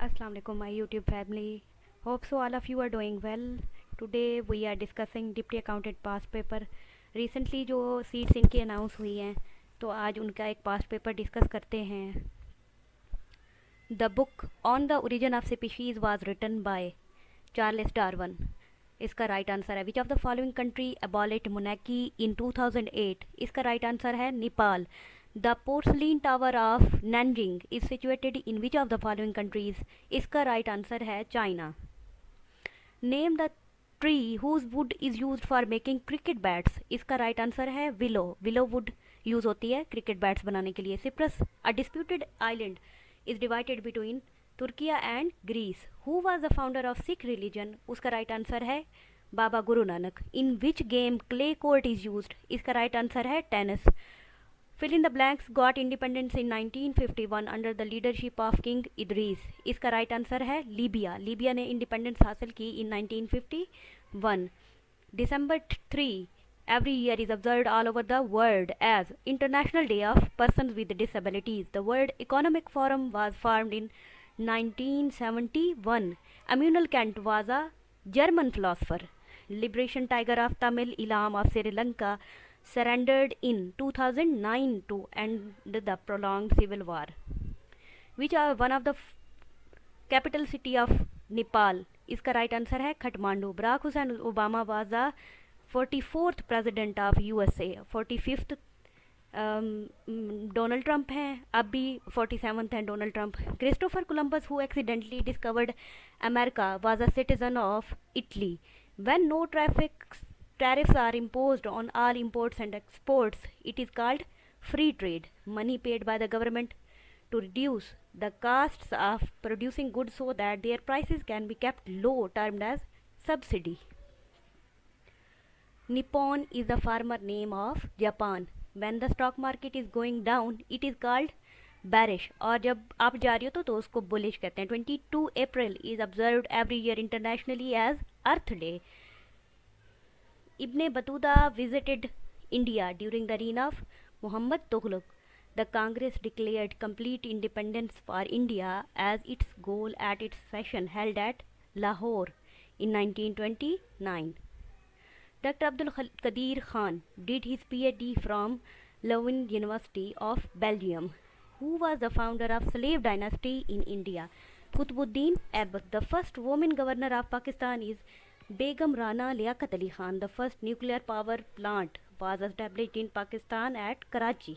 Assalamu alaikum, my YouTube family. Hope so all of you are doing well. Today we are discussing deputy accountant pass paper. Recently जो seats इनकी announce हुई हैं, तो आज उनका एक पास पेपर डिस्कस करते हैं. The book on the origin of species was written by Charles Darwin. इसका राइट आंसर है which of the following country abolished monarchy in 2008. इसका राइट आंसर है Nepal. The porcelain tower of Nanjing is situated in which of the following countries? इसका right answer है China. Name the tree whose wood is used for making cricket bats. इसका right answer है willow. Willow wood use होती है cricket bats बनाने के लिए. Cyprus, a disputed island, is divided between Turkey and Greece. Who was the founder of Sikh religion? उसका right answer है Baba Guru Nanak. In which game clay court is used? इसका right answer है tennis. Fill in the blanks got independence in 1951 under the leadership of King Idris. इसका right answer है Libya. Libya ने independence हासिल की in 1951. December 3 every year is observed all over the world as International Day of Persons with Disabilities. The World Economic Forum was formed in 1971. Immanuel Kant was a German philosopher. Liberation Tiger of Tamil Eelam of Sri Lanka surrendered in 2009 to end the prolonged civil war. Which are one of the capital city of Nepal? इसका right answer है Kathmandu. Barack Hussein Obama was the 44th president of USA. 45th Donald Trump हैं, अब भी 47th हैं Donald Trump. Christopher Columbus who accidentally discovered America was a citizen of Italy. When no tariffs are imposed on all imports and exports, it is called free trade. Money paid by the government to reduce the costs of producing goods so that their prices can be kept low, termed as subsidy. Nippon is the former name of Japan. When the stock market is going down, it is called bearish. और जब आप जा रही हो तो उसको bullish कहते हैं. 22 April is observed every year internationally as Earth Day. Ibn Battuta visited India during the reign of Muhammad Tughlaq. The Congress declared complete independence for India as its goal at its session held at Lahore in 1929. Dr. Abdul Qadir Khan did his PhD from Leuven University of Belgium. Who was the founder of slave dynasty in India? Qutbuddin Aibak. The first woman governor of Pakistan is Begum Rana Liaquat Ali Khan. The first nuclear power plant was established in Pakistan at Karachi.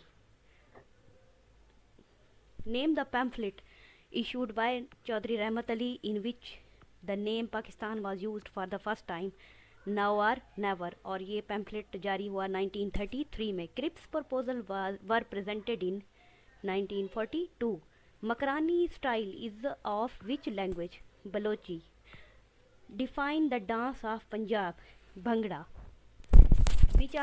Name the pamphlet issued by Chaudhry Rahmat Ali in which the name Pakistan was used for the first time. Now or never. और ये pamphlet जारी हुआ 1933 में. Cripps proposal were presented in 1942. Makrani style is of which language? Balochi. Define the dance of Punjab. Bhangra. Which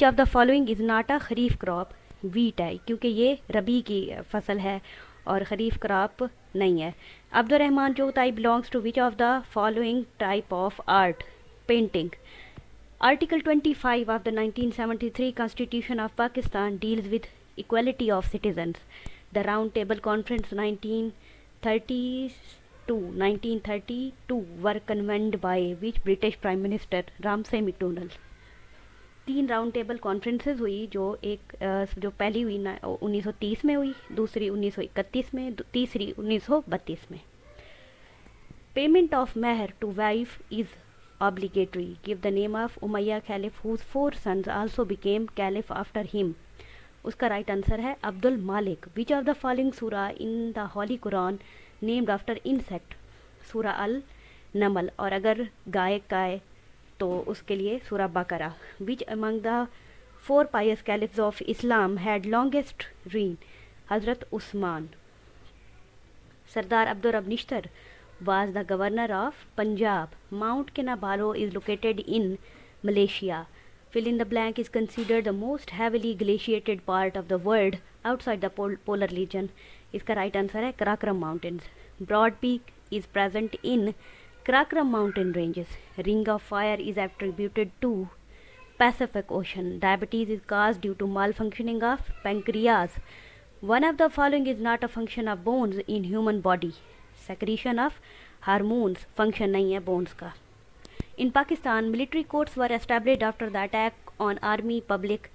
of the following is not a kharif crop? Wheat है, क्योंकि ये रबी की फसल है और खरीफ क्रॉप नहीं है. अब्दुर्रहमान चौथाई belongs to which of the following type of art? Painting. Article 25 of the 1973 Constitution of Pakistan deals with equality of citizens. The Round Table Conference 1932 were convened by which British Prime Minister? Ramsay MacDonald. 3 round table conferences हुई, जो पहली हुई 1930 में हुई, दूसरी 1931 में, तीसरी 1932 में. Payment of mehr to wife is obligatory. Give the name of Umayya Caliph whose 4 sons also became caliph after him. उसका राइट आंसर है अब्दुल मालिक. Which of the following surah in the Holy Quran named after insect? सूरा अल नमल. और अगर गाय का है तो उसके लिए सूरा बकरा. Which among the 4 pious caliphs of Islam had longest reign? हजरत उस्मान. सरदार अब्दुल रब Nishtar was the governor of Punjab. Mount Kinabalu is located in Malaysia. Fill in the blank is considered the most heavily glaciated part of the world outside the polar region. इसका right answer है Karakoram Mountains. Broad Peak is present in Karakoram mountain ranges. Ring of fire is attributed to Pacific Ocean. Diabetes is caused due to malfunctioning of pancreas. One of the following is not a function of bones in human body. Secretion of hormones function नहीं है bones का. In Pakistan, military courts were established after the attack on Army Public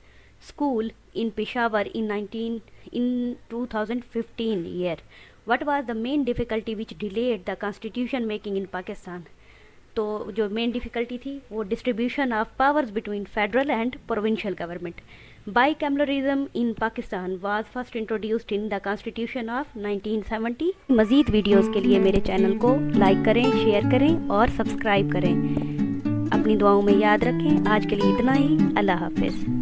School in Peshawar in 2015 year. What was the main difficulty which delayed the constitution making in Pakistan? तो जो main difficulty थी वो distribution of powers between federal and provincial government. Bicameralism in Pakistan was first introduced in the constitution of 1970. मज़ीद videos के लिए मेरे channel को like करें, शेयर करें और सब्सक्राइब करें. अपनी दुआओं में याद रखें. आज के लिए इतना ही. अल्लाह हाफिज़.